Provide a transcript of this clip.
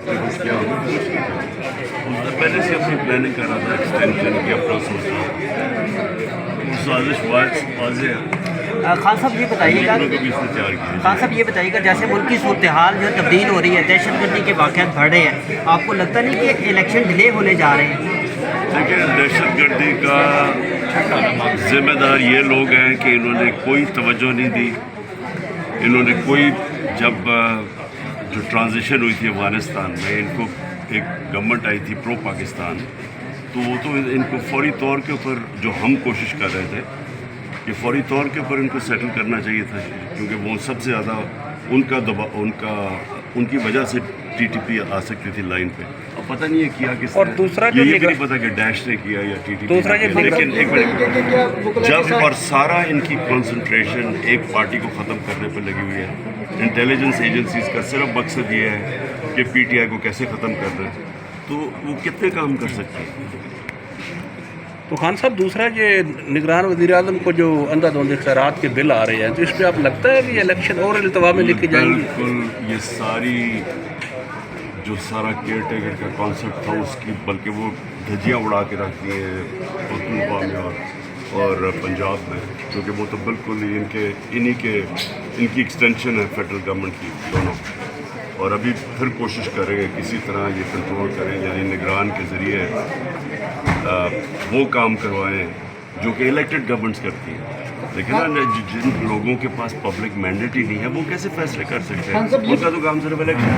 کیا ہوگا پہلے سے اپنی پلاننگ کر رہا تھا ایکسٹینشن کی اپنا سازش واضح ہے. خان صاحب یہ بتائیے گا بھی اس نے تیار کی. خان صاحب یہ بتائیے گا جیسے ملک کی صورتحال جو ہے تبدیل ہو رہی ہے، دہشت گردی کے واقعات بڑھ رہے ہیں، آپ کو لگتا نہیں کہ الیکشن ڈیلے ہونے جا رہے ہیں؟ دیکھیں دہشت گردی کا ذمہ دار یہ لوگ ہیں کہ انہوں نے کوئی توجہ نہیں دی. انہوں نے کوئی جب جو ٹرانزیشن ہوئی تھی افغانستان میں، ان کو ایک گورنمنٹ آئی تھی پرو پاکستان، تو وہ تو ان کو فوری طور کے اوپر جو ہم کوشش کر رہے تھے کہ فوری طور کے اوپر ان کو سیٹل کرنا چاہیے تھا، کیونکہ وہ سب سے زیادہ ان کی وجہ سے ٹی ٹی پی آ سکتی تھی لائن پہ. اب پتہ نہیں ہے کیا کس اور دوسرا جو یہ بھی نہیں پتا کہ ڈیش نے کیا یا ٹی ٹی پی دوسرا نے کیا. لیکن ایک منٹ جب اور سارا ان کی کنسنٹریشن ایک پارٹی کو ختم کرنے پہ لگی ہوئی ہے. انٹیلیجنس ایجنسیز کا صرف مقصد یہ ہے کہ پی ٹی آئی کو کیسے ختم کر دیں، تو وہ کتنے کام کر سکتے ہیں. تو خان صاحب دوسرا یہ نگران وزیر اعظم کو جو اندھا دھند اختیارات کے بل آ رہے ہیں، تو اس پہ آپ لگتا ہے کہ الیکشن اور التوا میں لے کے جائیں گے؟ بالکل یہ جو سارا کیئر ٹیکر کا کانسیپٹ تھا اس کی بلکہ وہ دھجیاں اڑا کے رکھتی ہیں پختونخوا میں اور پنجاب میں، کیونکہ وہ تو بالکل ان کی ایکسٹینشن ہے فیڈرل گورنمنٹ کی دونوں. اور ابھی پھر کوشش کریں گے کسی طرح یہ کنٹرول کریں، یعنی نگران کے ذریعے وہ کام کروائیں جو کہ الیکٹڈ گورنمنٹس کرتی ہیں. لیکن جن لوگوں کے پاس پبلک مینڈیٹ ہی نہیں ہے وہ کیسے فیصلے کر سکتے ہیں؟ ان کا تو کام صرف الیکشن.